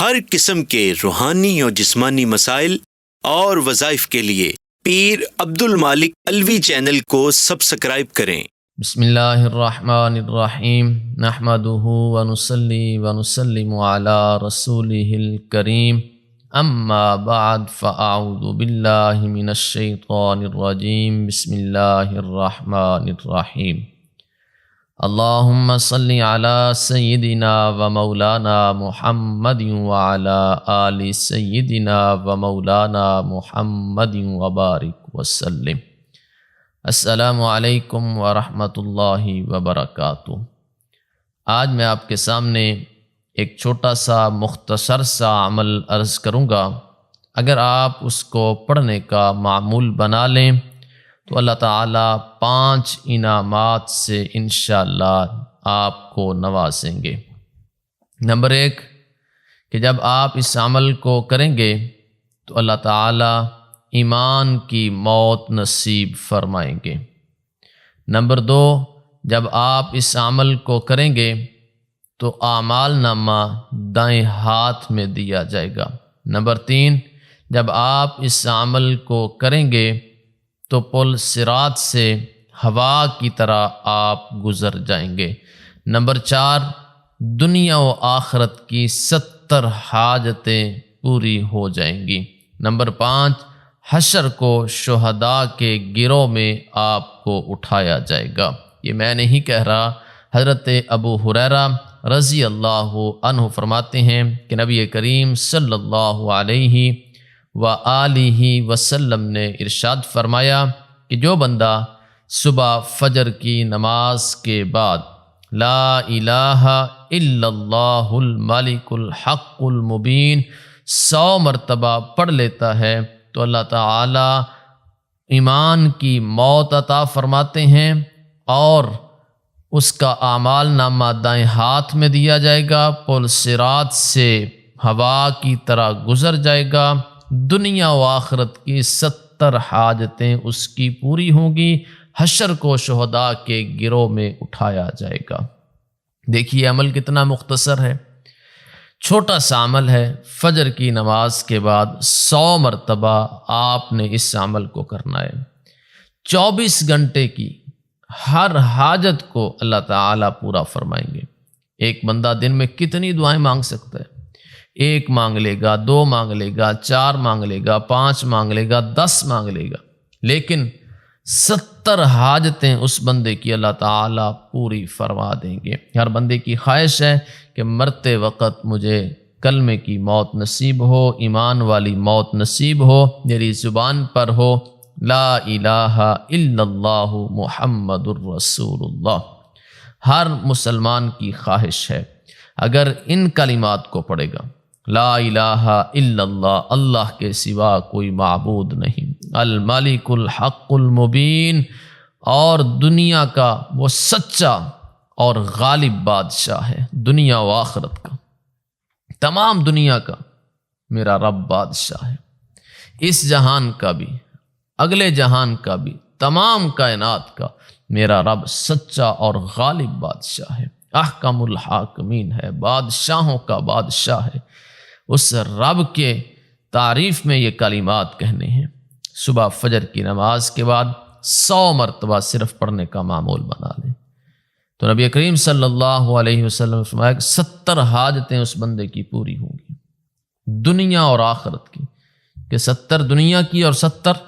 ہر قسم کے روحانی اور جسمانی مسائل اور وظائف کے لیے پیر عبد المالک الوی چینل کو سبسکرائب کریں۔ بسم اللہ الرحمن الرحیم، نحمدہ ونصلی ونسلم علی رسولہ الکریم، اما بعد فاعوذ باللہ من الشیطان الرجیم، بسم اللہ الرحمن الرحیم۔ اللہم صلی علی سیدنا و مولانا محمد وعلی آل سیدنا و مولانا محمد وبارک وسلم۔ السلام علیکم ورحمۃ اللہ وبرکاتہ۔ آج میں آپ کے سامنے ایک چھوٹا سا مختصر سا عمل عرض کروں گا۔ اگر آپ اس کو پڑھنے کا معمول بنا لیں تو اللہ تعالیٰ 5 انعامات سے انشاءاللہ آپ کو نوازیں گے۔ نمبر 1 کہ جب آپ اس عمل کو کریں گے تو اللہ تعالیٰ ایمان کی موت نصیب فرمائیں گے۔ نمبر 2 جب آپ اس عمل کو کریں گے تو اعمال نامہ دائیں ہاتھ میں دیا جائے گا۔ نمبر 3 جب آپ اس عمل کو کریں گے تو پل صراط سے ہوا کی طرح آپ گزر جائیں گے۔ نمبر 4 دنیا و آخرت کی 70 حاجتیں پوری ہو جائیں گی۔ نمبر 5 حشر کو شہداء کے گروہ میں آپ کو اٹھایا جائے گا۔ یہ میں نہیں کہہ رہا، حضرت ابو ہریرہ رضی اللہ عنہ فرماتے ہیں کہ نبی کریم صلی اللہ علیہ وآلہ وسلم نے ارشاد فرمایا کہ جو بندہ صبح فجر کی نماز کے بعد لا الہ الا اللہ الملک الحق المبین 100 مرتبہ پڑھ لیتا ہے تو اللہ تعالی ایمان کی موت عطا فرماتے ہیں اور اس کا اعمال نامہ دائیں ہاتھ میں دیا جائے گا، پل صراط سے ہوا کی طرح گزر جائے گا، دنیا و آخرت کی 70 حاجتیں اس کی پوری ہوں گی، حشر کو شہداء کے گروہ میں اٹھایا جائے گا۔ دیکھیے عمل کتنا مختصر ہے، چھوٹا سا عمل ہے۔ فجر کی نماز کے بعد 100 مرتبہ آپ نے اس عمل کو کرنا ہے۔ 24 گھنٹے کی ہر حاجت کو اللہ تعالیٰ پورا فرمائیں گے۔ ایک بندہ دن میں کتنی دعائیں مانگ سکتا ہے؟ 1 مانگ لے گا، 2 مانگ لے گا، 4 مانگ لے گا، 5 مانگ لے گا، 10 مانگ لے گا، لیکن 70 حاجتیں اس بندے کی اللہ تعالیٰ پوری فرما دیں گے۔ ہر بندے کی خواہش ہے کہ مرتے وقت مجھے کلمے کی موت نصیب ہو، ایمان والی موت نصیب ہو، میری زبان پر ہو لا الہ الا اللہ محمد الرسول اللہ۔ ہر مسلمان کی خواہش ہے اگر ان کلمات کو پڑھے گا، لا الہ الا اللہ، اللہ کے سوا کوئی معبود نہیں، الملک الحق المبین، اور دنیا کا وہ سچا اور غالب بادشاہ ہے، دنیا و آخرت کا، تمام دنیا کا میرا رب بادشاہ ہے، اس جہان کا بھی، اگلے جہان کا بھی، تمام کائنات کا میرا رب سچا اور غالب بادشاہ ہے، احکم الحاکمین ہے، بادشاہوں کا بادشاہ ہے۔ اس رب کے تعریف میں یہ کلمات کہنے ہیں۔ صبح فجر کی نماز کے بعد 100 مرتبہ صرف پڑھنے کا معمول بنا لیں تو نبی کریم صلی اللہ علیہ وسلم نے فرمایا کہ 70 حاجتیں اس بندے کی پوری ہوں گی، دنیا اور آخرت کی، کہ 70 دنیا کی اور 70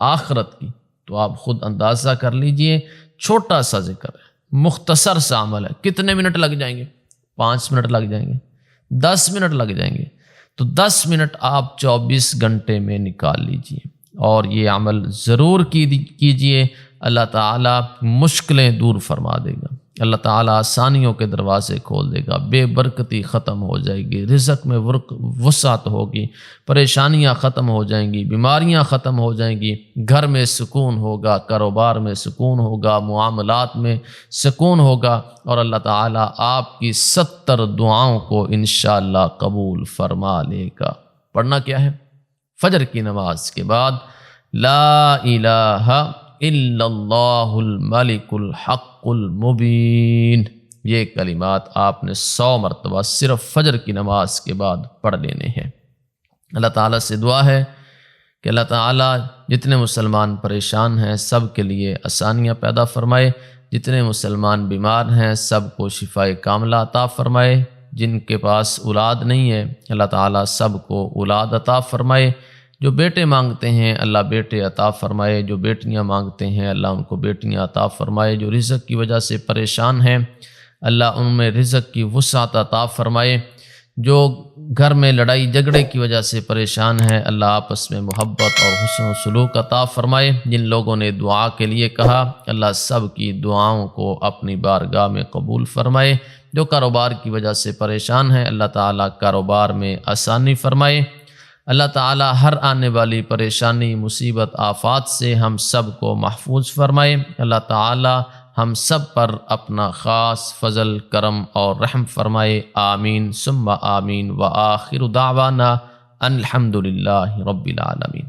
آخرت کی۔ تو آپ خود اندازہ کر لیجئے، چھوٹا سا ذکر ہے، مختصر سا عمل ہے، کتنے منٹ لگ جائیں گے؟ 5 منٹ لگ جائیں گے، 10 منٹ لگ جائیں گے، تو 10 منٹ آپ 24 گھنٹے میں نکال لیجئے اور یہ عمل ضرور کیجئے۔ اللہ تعالیٰ مشکلیں دور فرما دے گا، اللہ تعالیٰ آسانیوں کے دروازے کھول دے گا، بے برکتی ختم ہو جائے گی، رزق میں وسعت ہوگی، پریشانیاں ختم ہو جائیں گی، بیماریاں ختم ہو جائیں گی، گھر میں سکون ہوگا، کاروبار میں سکون ہوگا، معاملات میں سکون ہوگا، اور اللہ تعالیٰ آپ کی 70 دعاؤں کو انشاءاللہ قبول فرما لے گا۔ پڑھنا کیا ہے؟ فجر کی نماز کے بعد لا الہ الا اللہ الملک الحق المبین، یہ کلمات آپ نے 100 مرتبہ صرف فجر کی نماز کے بعد پڑھ لینے ہیں۔ اللہ تعالیٰ سے دعا ہے کہ اللہ تعالیٰ جتنے مسلمان پریشان ہیں سب کے لیے آسانیاں پیدا فرمائے، جتنے مسلمان بیمار ہیں سب کو شفائے کاملہ عطا فرمائے، جن کے پاس اولاد نہیں ہے اللہ تعالیٰ سب کو اولاد عطا فرمائے، جو بیٹے مانگتے ہیں اللہ بیٹے عطا فرمائے، جو بیٹیاں مانگتے ہیں اللہ ان کو بیٹیاں عطا فرمائے، جو رزق کی وجہ سے پریشان ہیں اللہ ان میں رزق کی وسعت عطا فرمائے، جو گھر میں لڑائی جھگڑے کی وجہ سے پریشان ہیں اللہ آپس میں محبت اور حسن و سلوک عطا فرمائے، جن لوگوں نے دعا کے لیے کہا اللہ سب کی دعاؤں کو اپنی بارگاہ میں قبول فرمائے، جو کاروبار کی وجہ سے پریشان ہیں اللہ تعالیٰ کاروبار میں آسانی فرمائے، اللہ تعالیٰ ہر آنے والی پریشانی مصیبت آفات سے ہم سب کو محفوظ فرمائے، اللہ تعالیٰ ہم سب پر اپنا خاص فضل کرم اور رحم فرمائے، آمین ثم آمین، وآخر دعوانا الحمد للہ رب العالمین۔